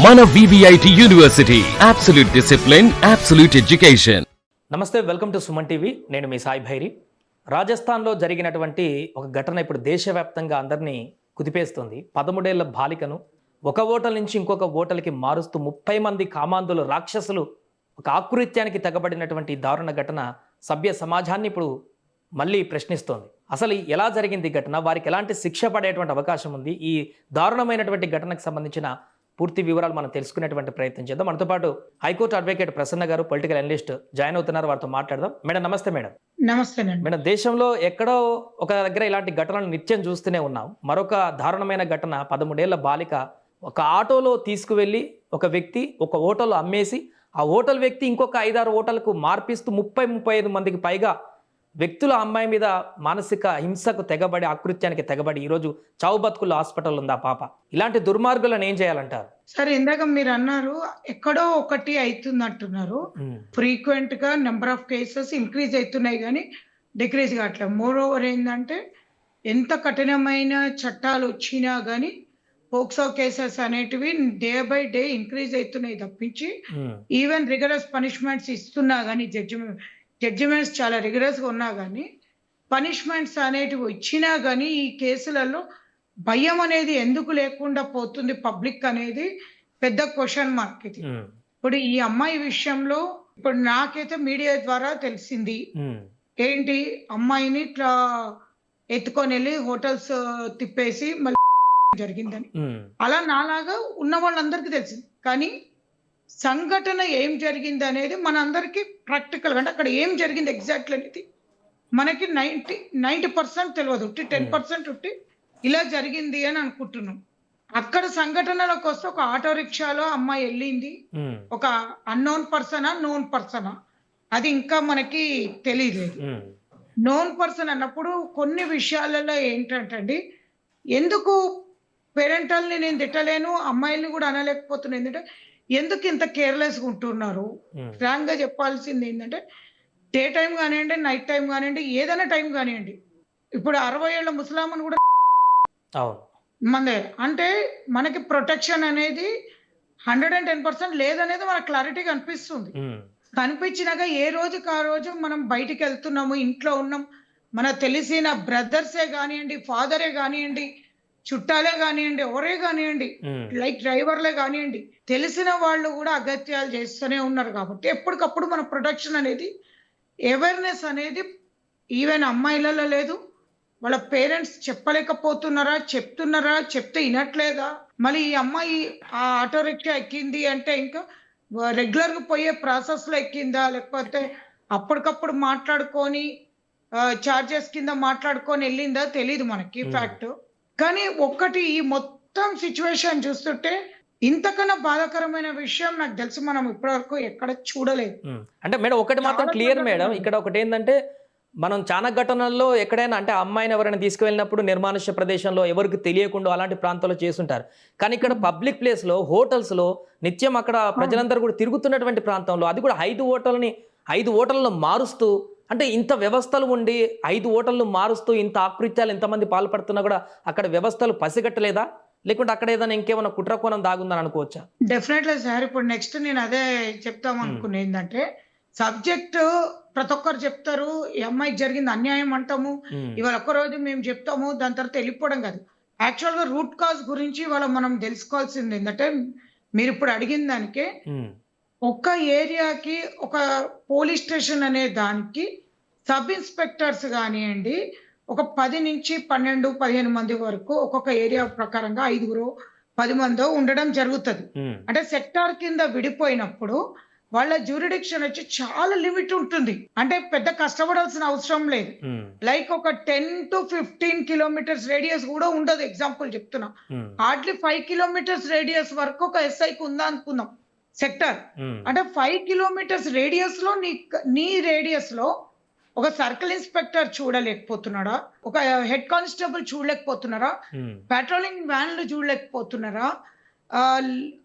మన VVIT university absolute discipline, absolute education. నమస్తే, welcome to Suman TV. నేను మీ సాయి భైరి. రాజస్థాన్లో జరిగినటువంటి ఒక ఘటన ఇప్పుడు దేశవ్యాప్తంగా అందరినీ కుదిపేస్తుంది. 13 ఏళ్ల బాలికను ఒక ఓటల్ నుంచి ఇంకొక ఓటల్కి మారుస్తూ 30 మంది కామాంధులు రాక్షసులు ఒక ఆకృత్యానికి తెగబడినటువంటి దారుణ ఘటన సభ్య సమాజాన్ని ఇప్పుడు మళ్ళీ ప్రశ్నిస్తోంది. అసలు ఎలా జరిగింది ఈ ఘటన, వారికి ఎలాంటి శిక్ష పడేటువంటి అవకాశం ఉంది, ఈ దారుణమైనటువంటి ఘటనకు సంబంధించిన పూర్తి వివరాలు మనం తెలుసుకునేటువంటి ప్రయత్నం చేద్దాం. మనతో పాటు హైకోర్టు అడ్వకేట్ ప్రసన్న గారు, పొలిటికల్ అనలిస్ట్ జాయిన్ అవుతున్నారు. వారితో మాట్లాడదాం. మేడం నమస్తే. మేడం నమస్తేనండి. మేడం, దేశంలో ఎక్కడో ఒక దగ్గర ఇలాంటి ఘటనలు నిత్యం చూస్తూనే ఉన్నాం. మరొక దారుణమైన ఘటన, 13 ఏళ్ల బాలిక ఒక ఆటోలో తీసుకువెళ్ళి ఒక వ్యక్తి ఒక హోటల్లో అమ్మేసి ఆ హోటల్ వ్యక్తి ఇంకొక 5-6 హోటల్కు మార్పిస్తూ 30-35 మందికి పైగా వ్యక్తుల అమ్మాయి మీద మానసిక హింసకు తెగబడి, ఆకృత్యానికి తెగబడి ఈరోజు చావు బతుకుల్లో హాస్పిటల్ ఉంది ఆ పాప. ఇలాంటి దుర్మార్గులను ఏం చేయాలంటారు? సరే, ఇందాక మీరు అన్నారు ఎక్కడో ఒకటి అవుతుంది అంటున్నారు. ఫ్రీక్వెంట్ గా నెంబర్ ఆఫ్ కేసెస్ ఇంక్రీజ్ అవుతున్నాయి కానీ డిక్రీజ్ కావట్లేదు. మోర్ ఓవర్ ఏంటంటే ఎంత కఠినమైన చట్టాలు వచ్చినా కానీ పోక్సో కేసెస్ అనేటివి డే బై డే ఇంక్రీజ్ అవుతున్నాయి తప్పించి ఈవెన్ రిగరస్ పనిష్మెంట్స్ ఇస్తున్నా కానీ జడ్జిమెంట్స్ చాలా రిగరస్గా ఉన్నా కానీ పనిష్మెంట్స్ అనేటివి ఇచ్చినా కానీ ఈ కేసులలో భయం అనేది ఎందుకు లేకుండా పోతుంది పబ్లిక్ అనేది పెద్ద క్వశ్చన్ మార్క్. ఇది ఇప్పుడు ఈ అమ్మాయి విషయంలో ఇప్పుడు నాకైతే మీడియా ద్వారా తెలిసింది ఏంటి, అమ్మాయిని ఇట్లా ఎత్తుకొని వెళ్ళి హోటల్స్ తిప్పేసి మళ్ళీ జరిగిందని. అలా నాలాగా ఉన్న వాళ్ళందరికీ తెలిసింది. కానీ సంఘటన ఏం జరిగింది అనేది మనందరికీ ప్రాక్టికల్ గా, అంటే అక్కడ ఏం జరిగింది ఎగ్జాక్ట్లీ అనేది మనకి 90% తెలియదు. 10% ఇలా జరిగింది అని అనుకుంటున్నాం. అక్కడ సంఘటనలకు వస్తే ఒక ఆటో రిక్షాలో అమ్మాయి వెళ్ళింది, ఒక అన్నోన్ పర్సనా నోన్ పర్సనా అది ఇంకా మనకి తెలియలేదు. నోన్ పర్సన్ అన్నప్పుడు కొన్ని విషయాలలో ఏంటంటే ఎందుకు పేరెంటల్ని నేను తిట్టలేను, అమ్మాయిల్ని కూడా అనలేకపోతున్నాను. ఏంటంటే ఎందుకు ఇంత కేర్లెస్గా ఉంటున్నారు? ఫ్రాంక్ గా చెప్పాల్సింది ఏంటంటే డే టైం కానివ్వండి, నైట్ టైం కానివ్వండి, ఏదైనా టైం కానివ్వండి. ఇప్పుడు 60 ఏళ్ల ముసలామని కూడా మన దగ్గర అంటే మనకి ప్రొటెక్షన్ అనేది 110% లేదనేది మనకు క్లారిటీగా అనిపిస్తుంది. కనిపించినాక ఏ రోజుకి ఆ రోజు మనం బయటికి వెళ్తున్నాము, ఇంట్లో ఉన్నాం, మనకు తెలిసిన బ్రదర్సే కానివ్వండి, ఫాదరే కానివ్వండి, చుట్టాలే కానివ్వండి, ఎవరే కానివ్వండి, లైక్ డ్రైవర్లే కానివ్వండి, తెలిసిన వాళ్ళు కూడా అగత్యాలు చేస్తూనే ఉన్నారు. కాబట్టి ఎప్పటికప్పుడు మన ప్రొటెక్షన్ అనేది, అవేర్నెస్ అనేది ఈవెన్ అమ్మాయిలలో లేదు. వాళ్ళ పేరెంట్స్ చెప్పలేకపోతున్నారా, చెప్తున్నారా, చెప్తే వినట్లేదా? మళ్ళీ ఈ అమ్మాయి ఆ ఆటో రిక్షా ఎక్కింది అంటే ఇంకా రెగ్యులర్ గా పోయే ప్రాసెస్ లో ఎక్కిందా, లేకపోతే అప్పటికప్పుడు మాట్లాడుకొని చార్జెస్ కింద మాట్లాడుకొని వెళ్ళిందా తెలియదు మనకి ఫ్యాక్ట్. కానీ ఒక్కటి, ఈ మొత్తం సిచ్యువేషన్ చూస్తుంటే ఇంతకన్నా బాధాకరమైన విషయం నాకు తెలిసి మనం ఇప్పటివరకు ఎక్కడ చూడలేదు. అంటే మేడం ఒకటి మాత్రం క్లియర్ మేడం, ఇక్కడ ఒకటి ఏంటంటే మనం చాలా ఘటనల్లో ఎక్కడైనా అంటే అమ్మాయిని ఎవరైనా తీసుకువెళ్ళినప్పుడు నిర్మానుష్య ప్రదేశంలో ఎవరికి తెలియకుండా అలాంటి ప్రాంతాల్లో చేస్తుంటారు. కానీ ఇక్కడ పబ్లిక్ ప్లేస్లో, హోటల్స్లో నిత్యం అక్కడ ప్రజలందరూ కూడా తిరుగుతున్నటువంటి ప్రాంతంలో, అది కూడా 5 హోటళ్ళను మారుస్తూ, అంటే ఇంత వ్యవస్థలు ఉండి 5 హోటళ్ళు మారుస్తూ ఇంత ఆకృత్యాలు ఎంతమంది పాల్పడుతున్నా కూడా అక్కడ వ్యవస్థలు పసిగట్టలేదా? లేకుంటే అక్కడ ఏదైనా ఇంకేమైనా కుట్రకోణం దాగుందని అనుకోవచ్చా? Definitely sir. ఇప్పుడు నెక్స్ట్ నేను అదే చెప్తాం అనుకునే ఏంటంటే సబ్జెక్ట్ ప్రతి ఒక్కరు చెప్తారు, ఈ అమ్మాయికి జరిగింది అన్యాయం అంటాము, ఇవాళ ఒక్కరోజు మేము చెప్తాము, దాని తర్వాత వెళ్ళిపోవడం కాదు. యాక్చువల్ గా రూట్ కాజ్ గురించి ఇవాళ మనం తెలుసుకోవాల్సింది ఏంటంటే మీరు ఇప్పుడు అడిగిన దానికే ఒక్క ఏరియాకి ఒక పోలీస్ స్టేషన్ అనే దానికి సబ్ ఇన్స్పెక్టర్స్ కానివ్వండి ఒక 10 నుంచి 12-15 మంది వరకు ఒక్కొక్క ఏరియా ప్రకారంగా 5-10 మందో ఉండడం జరుగుతుంది. అంటే సెక్టార్ కింద విడిపోయినప్పుడు వాళ్ళ జ్యూరిడిక్షన్ వచ్చి చాలా లిమిట్ ఉంటుంది. అంటే పెద్ద కష్టపడాల్సిన అవసరం లేదు. లైక్ ఒక 10-15 కిలోమీటర్స్ రేడియస్ కూడా ఉండదు. ఎగ్జాంపుల్ చెప్తున్నా, హార్డ్లీ 5 కిలోమీటర్స్ రేడియస్ వరకు ఒక ఎస్ఐకి ఉందా అనుకుందాం సెక్టర్. అంటే 5 కిలోమీటర్స్ రేడియస్ లో నీ రేడియస్ లో ఒక సర్కిల్ ఇన్స్పెక్టర్ చూడలేకపోతున్నారా, ఒక హెడ్ కానిస్టేబుల్ చూడలేకపోతున్నారా, పెట్రోలింగ్ వ్యాన్లు చూడలేకపోతున్నారా?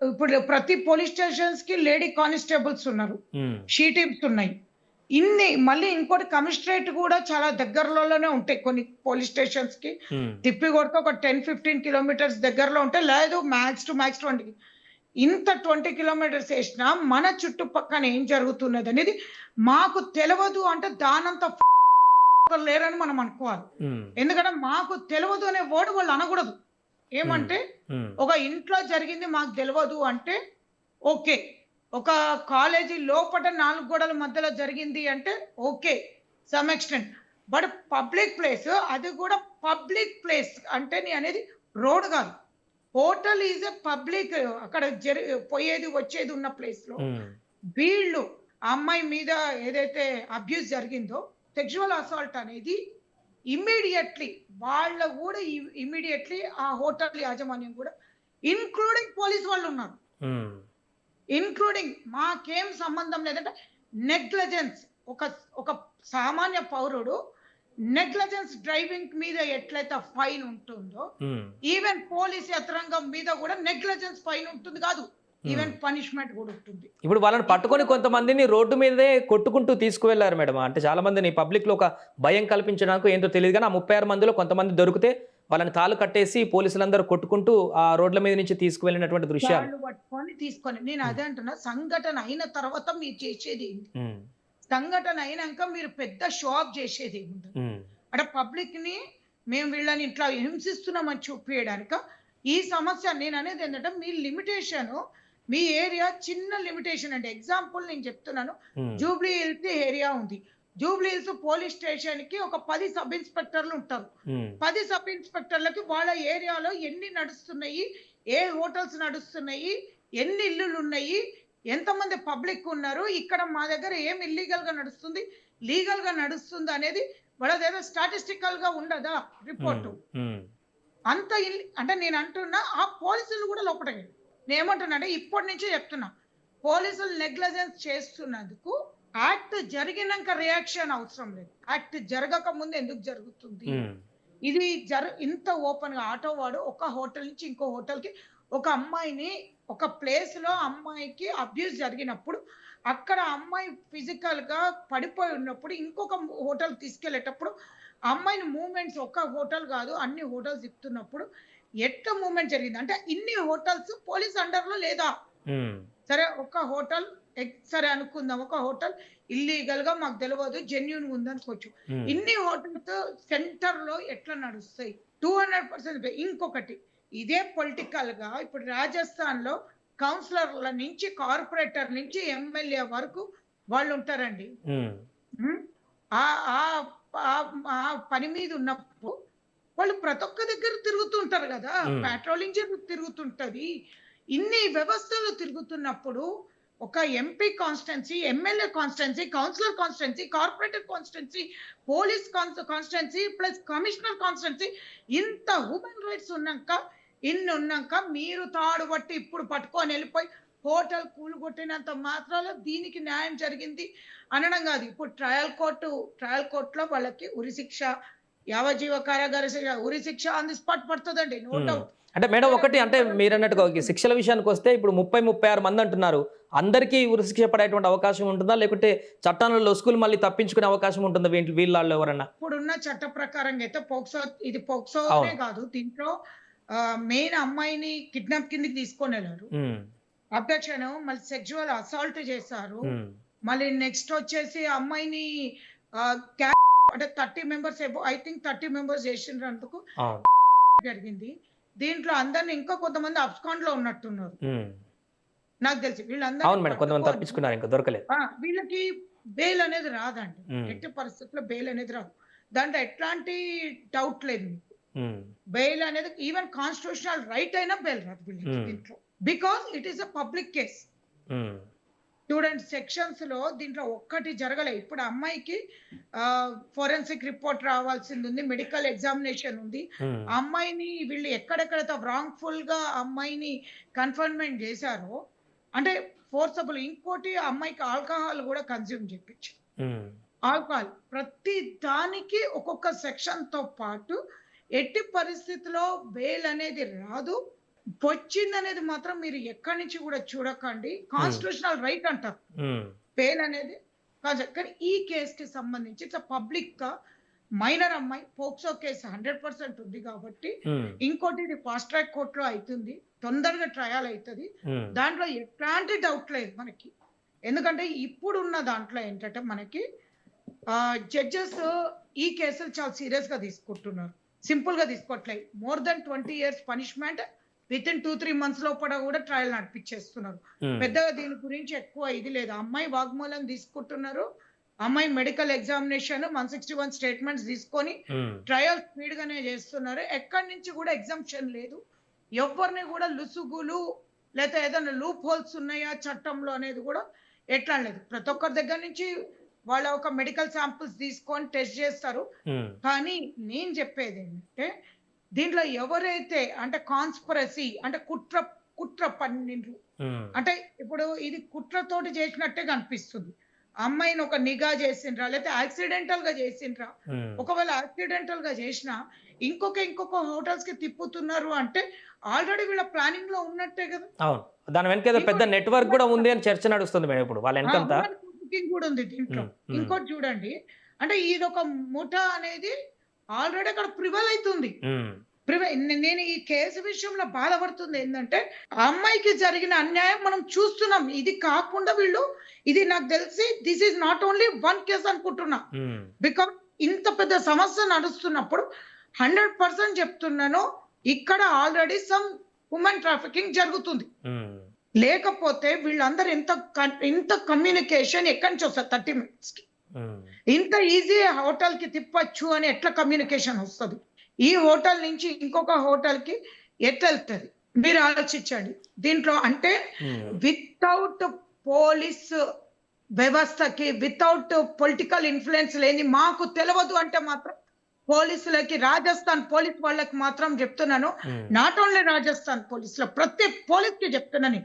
ఇప్పుడు ప్రతి పోలీస్ స్టేషన్స్ కి లేడీ కానిస్టేబుల్స్ ఉన్నారు, షీ టీమ్స్ ఉన్నాయి. ఇన్ని మళ్ళీ ఇంకోటి కమిషనరేట్ కూడా చాలా దగ్గరలోనే ఉంటాయి కొన్ని పోలీస్ స్టేషన్స్ కి. తిప్పి కొడితే ఒక 10-15 కిలోమీటర్స్ దగ్గరలో ఉంటాయి, లేదు మ్యాక్స్ టు మ్యాక్స్ 20. ఇంత 20 కిలోమీటర్స్ వేసినా మన చుట్టుపక్కన ఏం జరుగుతున్నది అనేది మాకు తెలియదు అంటే దానంత లేరని మనం అనుకోవాలి. ఎందుకంటే మాకు తెలియదు అనే వర్డ్ వాళ్ళు అనకూడదు. ఏమంటే ఒక ఇంట్లో జరిగింది మాకు తెలియదు అంటే ఓకే, ఒక కాలేజీ లోపల 4 గోడల మధ్యలో జరిగింది అంటే okay some extent. But public place, అది కూడా పబ్లిక్ ప్లేస్ అంటే నీ అనేది రోడ్ కాదు, హోటల్ ఈజ్ ఎ పబ్లిక్. అక్కడ పోయేది వచ్చేది ఉన్న ప్లేస్ లో వీళ్ళు ఆ అమ్మాయి మీద ఏదైతే అబ్యూస్ జరిగిందో, సెక్షువల్ అసాల్ట్ అనేది ఇమ్మీడియట్లీ వాళ్ళ కూడా ఇమ్మీడియట్లీ ఆ హోటల్ యాజమాన్యం కూడా ఇన్క్లూడింగ్ పోలీస్ వాళ్ళు ఉన్నారు. ఇన్క్లూడింగ్ మాకేం సంబంధం లేదంటే నెగ్లిజెన్స్, ఒక సామాన్య పౌరుడు నెగ్లిజెన్స్ డ్రైవింగ్ మీద ఎట్లయితే ఫైన్ ఉంటుందో ఈవెన్ పోలీస్ యంత్రాంగం మీద కూడా నెగ్లిజెన్స్ ఫైన్ ఉంటుంది కాదు, ఈవెన్ పనిష్మెంట్ కూడా ఉంటుంది. ఇప్పుడు వాళ్ళని పట్టుకొని కొంతమందిని రోడ్డు మీదే కొట్టుకుంటూ తీసుకువెళ్లారు మేడం. అంటే చాలా మందిని పబ్లిక్ లో ఒక భయం కల్పించడానికి ఏంటో తెలియదు కానీ ఆ 36 మందిలో కొంతమంది దొరికితే వాళ్ళని తాళ్ళు కట్టేసి పోలీసులందరూ కొట్టుకుంటూ ఆ రోడ్ల మీద నుంచి తీసుకువెళ్ళినటువంటి దృశ్యాలు తీసుకొని నేను అదే అంటున్నా, సంఘటన అయిన తర్వాత మీరు చేసేది సంఘటన అయినాక మీరు పెద్ద షో ఆఫ్ చేసేది ఏముండదు. అంటే పబ్లిక్ ని మేము వీళ్ళని ఇట్లా హింసిస్తున్నామని చూపించడానిక ఈ సమస్య. నేను అనేది ఏంటంటే మీ లిమిటేషన్, మీ ఏరియా చిన్న లిమిటేషన్ అంటే ఎగ్జాంపుల్ నేను చెప్తున్నాను, జూబ్లీ హిల్స్ ఏరియా ఉంది. జూబ్లీ హిల్స్ పోలీస్ స్టేషన్ కి ఒక 10 సబ్ ఇన్స్పెక్టర్లు ఉంటారు. 10 సబ్ ఇన్స్పెక్టర్లకి వాళ్ళ ఏరియాలో ఎన్ని నడుస్తున్నాయి, ఏ హోటల్స్ నడుస్తున్నాయి, ఎన్ని ఇల్లులు ఉన్నాయి, ఎంతమంది పబ్లిక్ ఉన్నారు, ఇక్కడ మా దగ్గర ఏం ఇల్లీగల్ గా నడుస్తుంది, లీగల్ గా నడుస్తుంది అనేది వాళ్ళదేదో స్టాటిస్టికల్ గా ఉండదా రిపోర్టు. అంత అంటే నేను అంటున్నా ఆ పోలీసులు కూడా లోపల. నేను ఏమంటున్నా అంటే ఇప్పటి నుంచే చెప్తున్నా, పోలీసులు నెగ్లిజెన్స్ చేస్తున్నందుకు యాక్ట్ జరిగినాక రియాక్షన్ అవసరం లేదు, యాక్ట్ జరగక ముందు ఎందుకు జరుగుతుంది ఇది ఇంత ఓపెన్ గా. ఆటో వాడు ఒక హోటల్ నుంచి ఇంకో హోటల్ కి ఒక అమ్మాయిని ఒక ప్లేస్ లో అమ్మాయికి అబ్యూస్ జరిగినప్పుడు అక్కడ అమ్మాయి ఫిజికల్ గా పడిపోయి ఉన్నప్పుడు ఇంకొక హోటల్ తీసుకెళ్లేటప్పుడు అమ్మాయిని మూవ్మెంట్స్ ఒక హోటల్ కాదు అన్ని హోటల్స్ ఇస్తున్నప్పుడు ఎట్లా మూవ్మెంట్ జరిగింది అంటే ఇన్ని హోటల్స్ పోలీస్ అండర్ లో లేదా? సరే ఒక హోటల్ సరే అనుకుందాం, ఒక హోటల్ ఇల్లీగల్ గా మాకు తెలియదు జెన్యూన్ ఉందనుకోవచ్చు. ఇన్ని హోటల్స్ సెంటర్ లో ఎట్లా నడుస్తాయి? 200%. ఇంకొకటి ఇదే పొలిటికల్ గా ఇప్పుడు రాజస్థాన్ లో కౌన్సిలర్ల నుంచి కార్పొరేటర్ నుంచి ఎమ్మెల్యే వరకు వాళ్ళు ఉంటారండి. ఆ పని మీద ఉన్నప్పుడు వాళ్ళు ప్రతి ఒక్క దగ్గర తిరుగుతుంటారు కదా, పెట్రోలింగ్ తిరుగుతుంటది, ఇన్ని వ్యవస్థలు తిరుగుతున్నప్పుడు ఒక MP constituency, MLA constituency, councillor constituency, corporator constituency, police constituency plus commissioner constituency, ఇంత హ్యూమన్ రైట్స్ ఉన్నాక మీరు తాడు బట్టి ఇప్పుడు పట్టుకొని వెళ్ళిపోయి హోటల్ కూలగొట్టినంత మాత్రాలు దీనికి న్యాయం జరిగింది అనడం కాదు. ఇప్పుడు ట్రయల్ కోర్టులో వాళ్ళకి ఉరిశిక్ష, యావజ్జీవ కారాగార ఉరిశిక్ష ఆన్ ది స్పాట్ పడుతుందండి, నో డౌట్. అంటే మేడం ఒకటి అంటే మీరు అన్నట్టుగా శిక్షల విషయానికి వస్తే ఇప్పుడు 36 మంది అంటున్నారు, అందరికీ ఉరిశిక్ష పడేటువంటి అవకాశం ఉంటుందా లేకుంటే చట్టంలో లొసుగులు మళ్ళీ తప్పించుకునే అవకాశం ఉంటుందా వీళ్ళలో ఎవరన్నా? ఇప్పుడున్న చట్ట ప్రకారంగా అయితే పోక్సోనే కాదు, దీంట్లో మెయిన్ అమ్మాయిని కిడ్నాప్ కిందకి తీసుకొని వెళ్ళారు, అబ్డక్షన్, మళ్ళీ సెక్షువల్ అసాల్ట్ చేశారు, మళ్ళీ నెక్స్ట్ వచ్చేసి అమ్మాయిని అంటే 30 మెంబర్స్ ఐ థింక్ 30 మెంబర్స్ చేసినందుకు జరిగింది. దీంట్లో అందరిని ఇంకా కొంతమంది అబ్స్కాండ్ లో ఉన్నట్టున్నారు నాకు తెలిసి. వీళ్ళకి బెయిల్ అనేది రాదండి, ఎట్టి పరిస్థితుల్లో బెయిల్ అనేది రాదు, దాంట్లో ఎట్లాంటి డౌట్ లేదు మీకు. బెయిల్ అనేది ఈవెన్ కాన్స్టిట్యూషనల్ రైట్ అయినా బెయిల్ రాదు వీళ్ళకి దీంట్లో, because it is a public case. చూడండి సెక్షన్స్ లో దీంట్లో ఒక్కటి జరగలేదు. ఇప్పుడు అమ్మాయికి ఫోరెన్సిక్ రిపోర్ట్ రావాల్సింది ఉంది, మెడికల్ ఎగ్జామినేషన్ ఉంది. అమ్మాయిని వీళ్ళు ఎక్కడెక్కడైతే రాంగ్ఫుల్ గా అమ్మాయిని కన్ఫర్మెంట్ చేశారో అంటే ఫోర్సబుల్. ఇంకోటి అమ్మాయికి ఆల్కహాల్ కూడా కన్స్యూమ్ చేయించు, ఆల్కహాల్ ప్రతి దానికి ఒక్కొక్క సెక్షన్ తో పాటు ఎట్టి పరిస్థితిలో బెయిల్ అనేది రాదు. వచ్చింది అనేది మాత్రం మీరు ఎక్కడి నుంచి కూడా చూడకండి, కాన్స్టిట్యూషనల్ రైట్ అంటారు బెయిల్ అనేది. కానీ ఈ కేసుకి సంబంధించి ఇట్లా పబ్లిక్ గా మైనర్ అమ్మాయి పోక్సో కేసు 100% ఉంది కాబట్టి ఇంకోటి ఇది ఫాస్ట్ ట్రాక్ కోర్టులో అవుతుంది, తొందరగా ట్రయల్ అవుతుంది. దాంట్లో ఎట్లాంటి డౌట్ లేదు మనకి. ఎందుకంటే ఇప్పుడున్న దాంట్లో ఏంటంటే మనకి జడ్జెస్ ఈ కేసులు చాలా సీరియస్ గా తీసుకుంటున్నారు, సింపుల్ గా తీసుకోవట్లేదు. More than 20 years punishment with in 2-3 months లోపల కూడా ట్రయల్ నడిపించేస్తున్నారు. పెద్దగా దీని గురించి ఎక్కువ ఇది లేదు. అమ్మాయి వాగ్మూలం తీసుకుంటున్నారు, అమ్మాయి మెడికల్ ఎగ్జామినేషన్ 161 స్టేట్మెంట్స్ తీసుకొని ట్రయల్ స్పీడ్ గానే చేస్తున్నారు. ఎక్కడి నుంచి కూడా ఎగ్జామ్షన్ లేదు. ఎవరిని కూడా లుసుగులు లేదా ఏదైనా లూప్ హోల్స్ ఉన్నాయా చట్టంలో అనేది కూడా ఎట్లా లేదు. ప్రతి ఒక్కరి దగ్గర నుంచి వాళ్ళ ఒక మెడికల్ శాంపిల్స్ తీసుకొని టెస్ట్ చేస్తారు. కానీ నేను చెప్పేది ఏంటంటే దీంట్లో ఎవరైతే అంటే కాన్స్పిరసీ అంటే కుట్ర పన్నిండ్రు అంటే ఇప్పుడు ఇది కుట్రతోటి చేసినట్టే కనిపిస్తుంది. అమ్మాయిని ఒక నిఘా చేసిండ్రా లేదా యాక్సిడెంటల్ గా చేసిండ్రా? ఒకవేళ యాక్సిడెంటల్ గా చేసినా ఇంకొక హోటల్స్ కి తిప్పుతున్నారు అంటే ఆల్రెడీ వీళ్ళ ప్లానింగ్ లో ఉన్నట్టే కదా. అవును, దాని వెనక ఏదో పెద్ద నెట్వర్క్ కూడా ఉంది అని చర్చ నడుస్తుంది మేడం ఇప్పుడు వాళ్ళ వెనకంతా. కూడా ఉంది దీంట్లో. ఇంకోటి చూడండి, అంటే ఇది ఒక ముఠా అనేది ఆల్రెడీ అక్కడ ప్రివల్ అవుతుంది. నేను ఈ కేసు విషయంలో బాధపడుతుంది ఏంటంటే ఆ అమ్మాయికి జరిగిన అన్యాయం మనం చూస్తున్నాం. ఇది కాకుండా వీళ్ళు ఇది నాకు తెలిసి this is not only 1 case అనుకుంటున్నా. బికాస్ ఇంత పెద్ద సమస్య నడుస్తున్నప్పుడు 100% చెప్తున్నాను, ఇక్కడ ఆల్రెడీ సమ్ ఉమెన్ ట్రాఫికింగ్ జరుగుతుంది. లేకపోతే వీళ్ళందరూ ఇంత కమ్యూనికేషన్ ఎక్కడి నుంచి వస్తుంది 30 minutes కి? ఇంత ఈజీ హోటల్ కి తిప్పచ్చు అని ఎట్లా కమ్యూనికేషన్ వస్తుంది? ఈ హోటల్ నుంచి ఇంకొక హోటల్ కి ఎట్లా వెళ్తుంది? మీరు ఆలోచించండి. దీంట్లో అంటే వితౌట్ పోలీస్ వ్యవస్థకి వితౌట్ పొలిటికల్ ఇన్ఫ్లుయెన్స్ లేని మాకు తెలియదు అంటే మాత్రం పోలీసులకి, రాజస్థాన్ పోలీస్ వాళ్ళకి మాత్రం చెప్తున్నాను, నాట్ ఓన్లీ రాజస్థాన్ పోలీసులో ప్రతి పోలీస్ కి చెప్తున్నాను,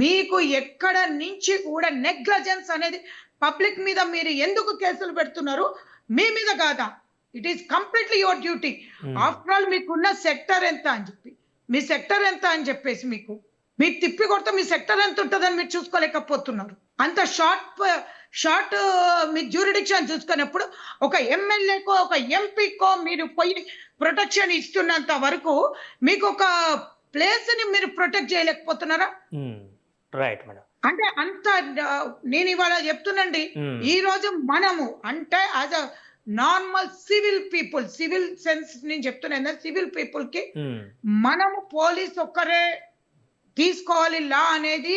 మీకు ఎక్కడ నుంచి కూడా నెగ్లిజెన్స్ అనేది పబ్లిక్ మీద మీరు ఎందుకు కేసులు పెడుతున్నారు? మీ మీద కాదా? It is completely your duty. After all మీకున్న సెక్టర్ ఎంత అని చెప్పి, మీ సెక్టర్ ఎంత అని చెప్పేసి మీకు తిప్పి కొడితే మీ సెక్టర్ ఎంత ఉంటుందని మీరు చూసుకోలేకపోతున్నారు. అంత షార్ట్ మీ జ్యూరిడిక్షన్ చూసుకున్నప్పుడు ఒక ఎమ్మెల్యేకో ఒక ఎంపీకో మీరు పోయి ప్రొటెక్షన్ ఇస్తున్నంత వరకు మీకు ఒక ప్లేస్ ని మీరు ప్రొటెక్ట్ చేయలేకపోతున్నారా? Right madam. అంటే అంత నేను ఇవాళ చెప్తున్నాండి, ఈ రోజు మనము అంటే as a normal civil people, civil sense నేను చెప్తున్నా, సివిల్ పీపుల్ కి మనము పోలీస్ ఒక్కరే తీసుకోవాలి లా అనేది